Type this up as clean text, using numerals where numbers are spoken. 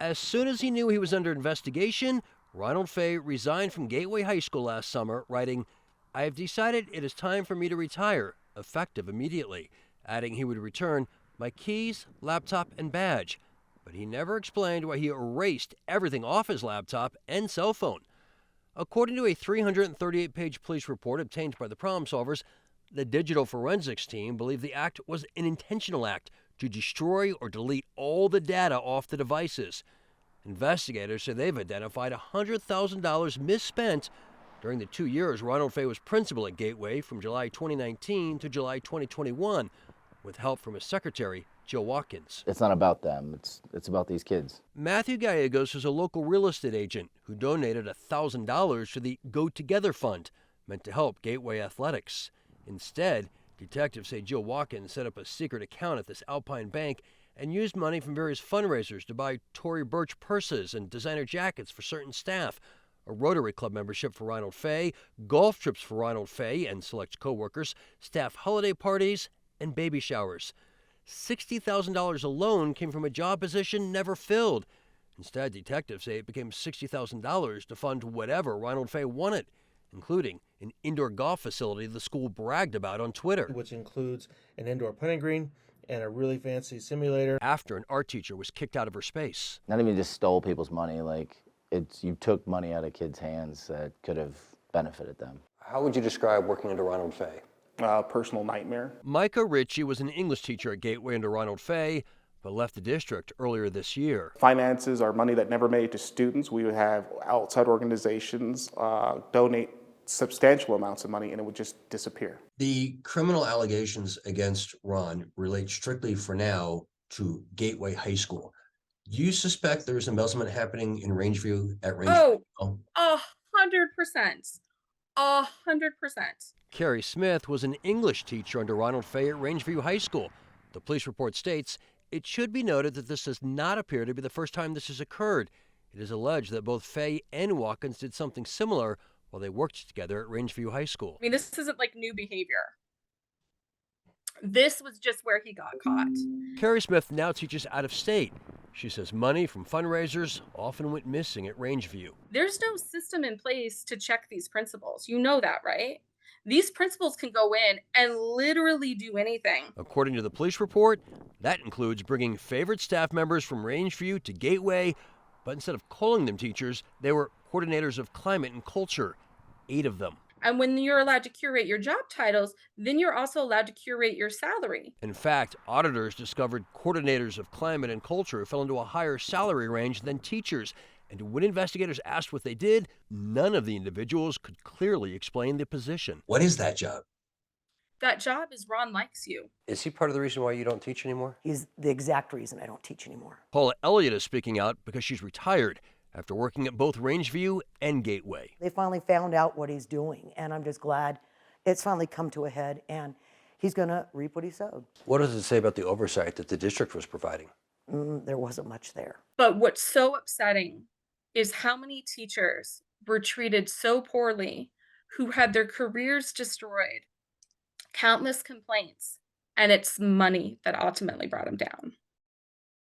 As soon as he knew he was under investigation, Ronald Fay resigned from Gateway High School last summer, writing, "I have decided it is time for me to retire, effective immediately," adding he would return my keys, laptop, and badge. But he never explained why he erased everything off his laptop and cell phone. According to a 338-page police report obtained by the Problem Solvers, the digital forensics team believed the act was an intentional act to destroy or delete all the data off the devices. Investigators say they've identified $100,000 misspent during the 2 years Ronald Fay was principal at Gateway from July 2019 to July 2021, with help from his secretary, Jill Watkins. It's not about them. It's about these kids. Matthew Gallegos is a local real estate agent who donated $1,000 to the Go Together Fund, meant to help Gateway Athletics. Instead, detectives say Jill Watkins set up a secret account at this Alpine bank and used money from various fundraisers to buy Tory Burch purses and designer jackets for certain staff, a Rotary Club membership for Ronald Fay, golf trips for Ronald Fay and select co-workers, staff holiday parties, and baby showers. $60,000 alone came from a job position never filled. Instead, detectives say it became $60,000 to fund whatever Ronald Fay wanted, including an indoor golf facility the school bragged about on Twitter, which includes an indoor putting green and a really fancy simulator. After an art teacher was kicked out of her space. Not even just stole people's money, you took money out of kids' hands that could have benefited them. How would you describe working under Ronald Fay? Personal nightmare. Micah Ritchie was an English teacher at Gateway under Ronald Fay, but left the district earlier this year. Finances are money that never made it to students. We would have outside organizations donate substantial amounts of money and it would just disappear. The criminal allegations against Ron relate strictly for now to Gateway High School. Do you suspect there's embezzlement happening in Rangeview at Rangeview? 100%. 100%. Carrie Smith was an English teacher under Ronald Fay at Rangeview High School. The police report states, it should be noted that this does not appear to be the first time this has occurred. It is alleged that both Fay and Watkins did something similar while they worked together at Rangeview High School. I mean, this isn't like new behavior. This was just where he got caught. Carrie Smith now teaches out of state. She says money from fundraisers often went missing at Rangeview. There's no system in place to check these principals. You know that, right? These principals can go in and literally do anything. According to the police report, that includes bringing favorite staff members from Rangeview to Gateway, but instead of calling them teachers, they were coordinators of climate and culture, 8 of them. And when you're allowed to curate your job titles, then you're also allowed to curate your salary. In fact, auditors discovered coordinators of climate and culture fell into a higher salary range than teachers. And when investigators asked what they did, none of the individuals could clearly explain the position. What is that job? That job is Ron likes you. Is he part of the reason why you don't teach anymore? He's the exact reason I don't teach anymore. Paula Elliott is speaking out because she's retired after working at both Rangeview and Gateway. They finally found out what he's doing, and I'm just glad it's finally come to a head, and he's going to reap what he sowed. What does it say about the oversight that the district was providing? There wasn't much there. But what's so upsetting is how many teachers were treated so poorly, who had their careers destroyed, countless complaints, and it's money that ultimately brought them down.